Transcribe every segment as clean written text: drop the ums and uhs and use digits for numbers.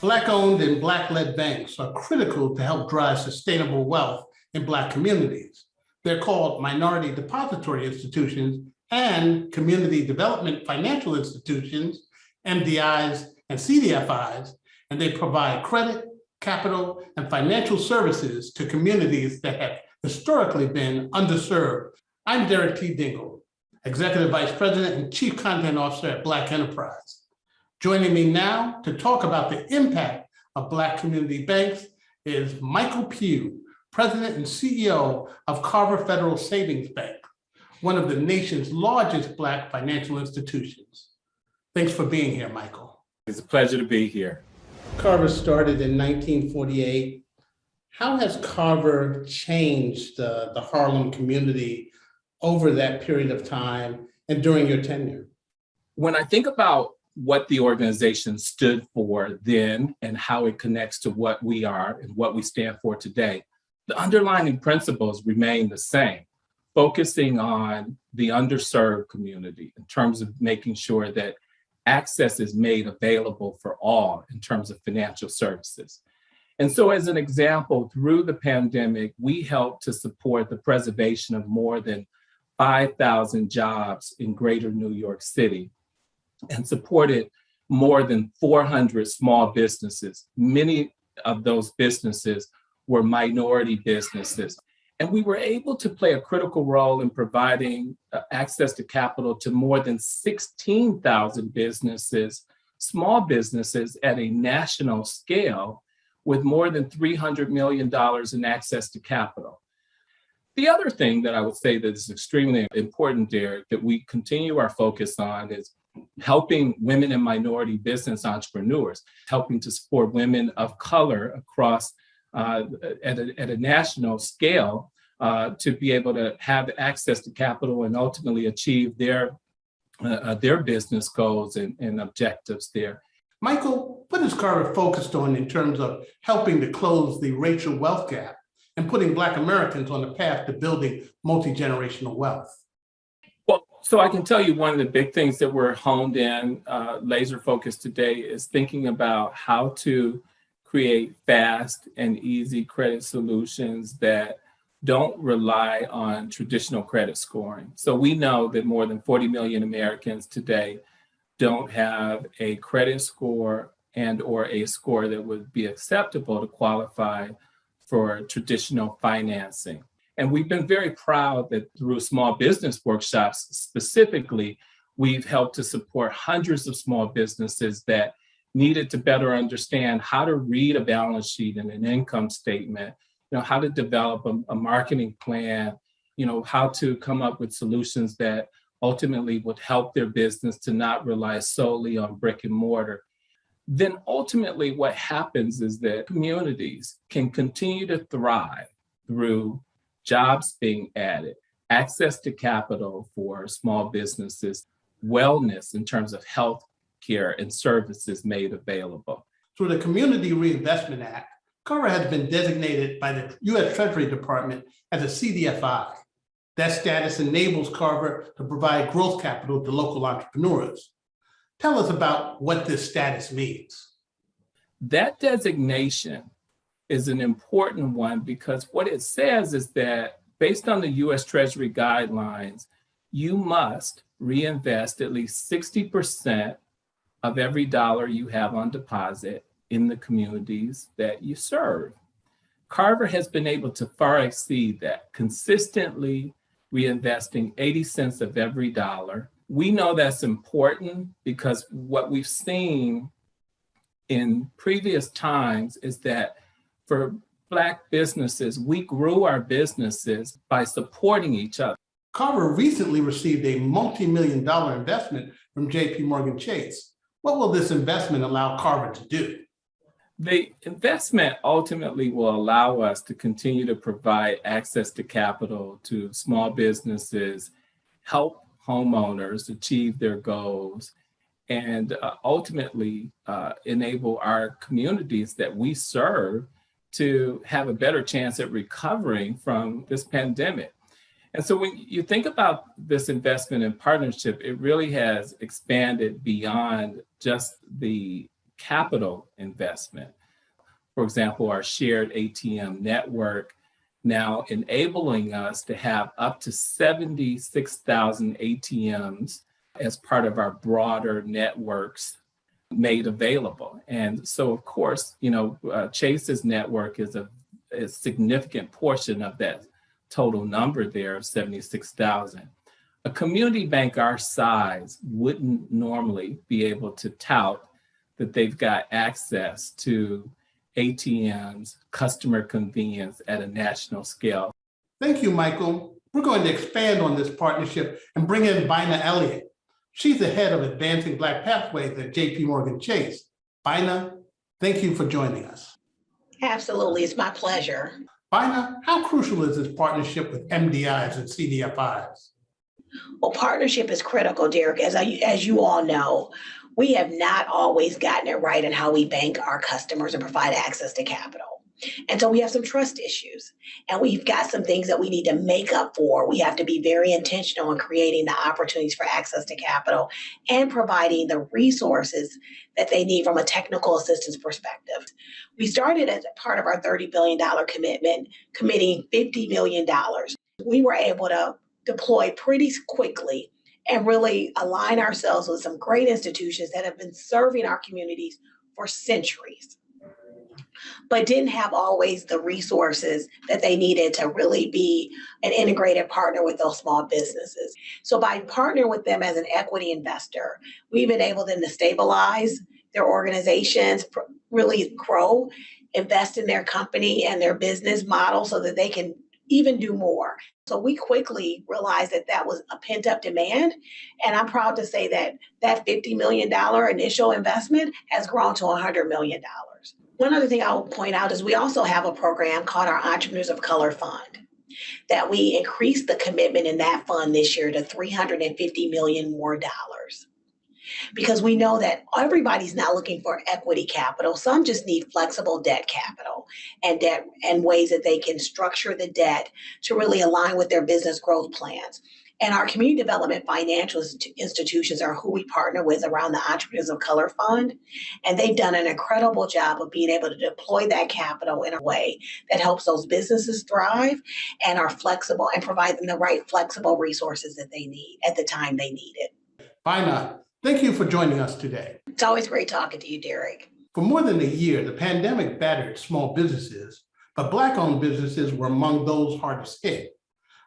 Black-owned and Black-led banks are critical to help drive sustainable wealth in Black communities. They're called minority depository institutions and community development financial institutions, MDIs and CDFIs, and they provide credit, capital, and financial services to communities that have historically been underserved. I'm Derek T. Dingle, Executive Vice President and Chief Content Officer at Black Enterprise. Joining me now to talk about the impact of Black community banks is Michael Pugh, President and CEO of Carver Federal Savings Bank, one of the nation's largest Black financial institutions. Thanks for being here, Michael. It's a pleasure to be here. Carver started in 1948. How has Carver changed the Harlem community over that period of time and during your tenure? When I think about what the organization stood for then and how it connects to what we are and what we stand for today, the underlying principles remain the same, focusing on the underserved community in terms of making sure that access is made available for all in terms of financial services. And so as an example, through the pandemic, we helped to support the preservation of more than 5,000 jobs in greater New York City and supported more than 400 small businesses. Many of those businesses were minority businesses. And we were able to play a critical role in providing access to capital to more than 16,000 businesses, small businesses at a national scale with more than $300 million in access to capital. The other thing that I would say that is extremely important, Derek, that we continue our focus on is helping women and minority business entrepreneurs, helping to support women of color across at a national scale to be able to have access to capital and ultimately achieve their business goals and objectives there. Michael, what is Carver focused on in terms of helping to close the racial wealth gap and putting Black Americans on the path to building multi-generational wealth? Well, so I can tell you one of the big things that we're honed in, laser focused today is thinking about how to create fast and easy credit solutions that don't rely on traditional credit scoring. So we know that more than 40 million Americans today don't have a credit score and or a score that would be acceptable to qualify for traditional financing. And we've been very proud that through small business workshops specifically, we've helped to support hundreds of small businesses that needed to better understand how to read a balance sheet and an income statement, how to develop a marketing plan, how to come up with solutions that ultimately would help their business to not rely solely on brick and mortar. Then ultimately what happens is that communities can continue to thrive through jobs being added, access to capital for small businesses, wellness in terms of health care and services made available. Through the Community Reinvestment Act, Carver has been designated by the U.S. Treasury Department as a CDFI. That status enables Carver to provide growth capital to local entrepreneurs. Tell us about what this status means. That designation is an important one because what it says is that based on the U.S. Treasury guidelines, you must reinvest at least 60% of every dollar you have on deposit in the communities that you serve. Carver has been able to far exceed that, consistently reinvesting 80 cents of every dollar. We know that's important because what we've seen in previous times is that for Black businesses, we grew our businesses by supporting each other. Carver recently received a multi-million-dollar investment from J.P. Morgan Chase. What will this investment allow Carver to do? The investment ultimately will allow us to continue to provide access to capital to small businesses, help homeowners achieve their goals, and ultimately enable our communities that we serve to have a better chance at recovering from this pandemic. And so when you think about this investment and partnership, it really has expanded beyond just the capital investment. For example, our shared ATM network now enabling us to have up to 76,000 ATMs as part of our broader networks made available. And so, of course, Chase's network is a significant portion of that total number there of 76,000. A community bank our size wouldn't normally be able to tout that they've got access to ATMs, customer convenience at a national scale. Thank you, Michael. We're going to expand on this partnership and bring in Bina Elliott. She's the head of Advancing Black Pathways at JP Morgan Chase. Bina, thank you for joining us. Absolutely, it's my pleasure. Bina, how crucial is this partnership with MDIs and CDFIs? Well, partnership is critical, Derek. As you all know, we have not always gotten it right in how we bank our customers and provide access to capital. And so we have some trust issues, and we've got some things that we need to make up for. We have to be very intentional in creating the opportunities for access to capital and providing the resources that they need from a technical assistance perspective. We started as a part of our $30 billion commitment, committing $50 million. We were able to deploy pretty quickly and really align ourselves with some great institutions that have been serving our communities for centuries, but didn't have always the resources that they needed to really be an integrated partner with those small businesses. So by partnering with them as an equity investor, we've enabled them to stabilize their organizations, really grow, invest in their company and their business model so that they can even do more. So we quickly realized that that was a pent up demand. And I'm proud to say that that $50 million initial investment has grown to $100 million. One other thing I'll point out is we also have a program called our Entrepreneurs of Color Fund, that we increased the commitment in that fund this year to $350 million more dollars. Because we know that everybody's not looking for equity capital. Some just need flexible debt capital and ways that they can structure the debt to really align with their business growth plans. And our community development financial institutions are who we partner with around the Entrepreneurs of Color Fund. And they've done an incredible job of being able to deploy that capital in a way that helps those businesses thrive and are flexible and provide them the right flexible resources that they need at the time they need it. Bina, thank you for joining us today. It's always great talking to you, Derek. For more than a year, the pandemic battered small businesses, but Black-owned businesses were among those hardest hit.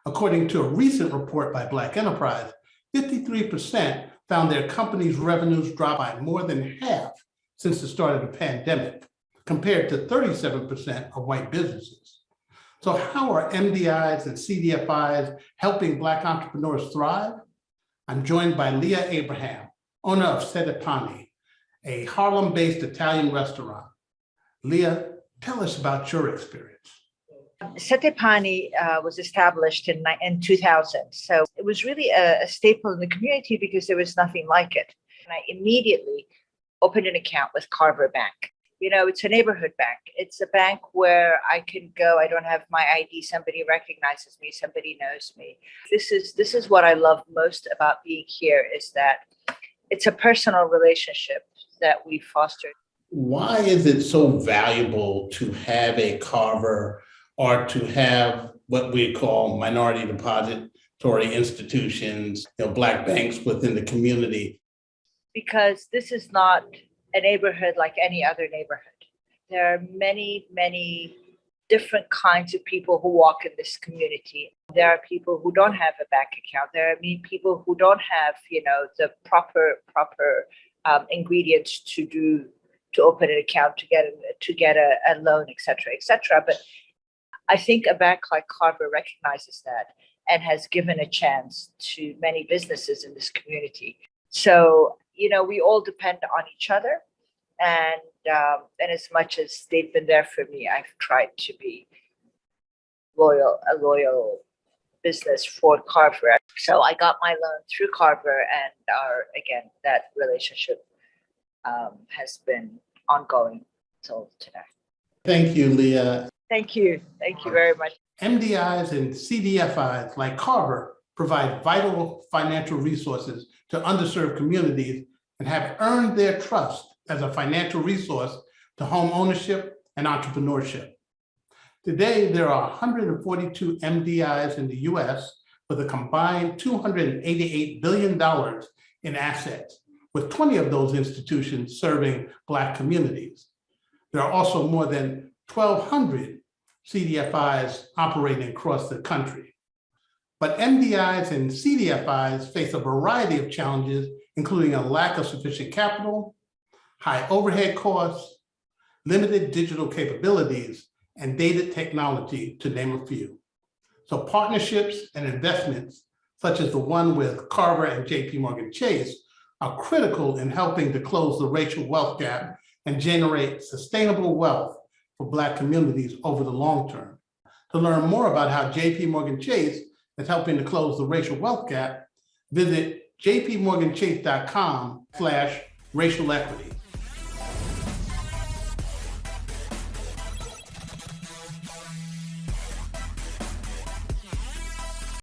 According to a recent report by Black Enterprise, 53% found their company's revenues dropped by more than half since the start of the pandemic, compared to 37% of white businesses. So how are MDIs and CDFIs helping Black entrepreneurs thrive? I'm joined by Leah Abraham, owner of Sedepani, a Harlem-based Italian restaurant. Leah, tell us about your experience. Sedepani was established in 2000. So it was really a staple in the community because there was nothing like it. And I immediately opened an account with Carver Bank. You know, it's a neighborhood bank. It's a bank where I can go. I don't have my ID. Somebody recognizes me. Somebody knows me. This is what I love most about being here, is that it's a personal relationship that we fostered. Why is it so valuable to have a Carver or to have what we call minority depository institutions, Black banks within the community? Because this is not a neighborhood like any other neighborhood. There are many, many different kinds of people who walk in this community. There are people who don't have a bank account. There are people who don't have, the proper ingredients to open an account, to get a loan, et cetera. But I think a bank like Carver recognizes that and has given a chance to many businesses in this community. So, we all depend on each other. And as much as they've been there for me, I've tried to be a loyal business for Carver. So I got my loan through Carver, and that relationship has been ongoing till today. Thank you, Leah. Thank you very much. MDIs and CDFIs like Carver provide vital financial resources to underserved communities and have earned their trust as a financial resource to home ownership and entrepreneurship. Today, there are 142 MDIs in the US with a combined $288 billion in assets, with 20 of those institutions serving Black communities. There are also more than 1,200 CDFIs operating across the country. But MDIs and CDFIs face a variety of challenges, including a lack of sufficient capital, high overhead costs, limited digital capabilities, and dated technology, to name a few. So partnerships and investments, such as the one with Carver and JP Chase, are critical in helping to close the racial wealth gap and generate sustainable wealth for Black communities over the long term. To learn more about how JP Chase is helping to close the racial wealth gap, visit jpmorganchase.com/racial equity.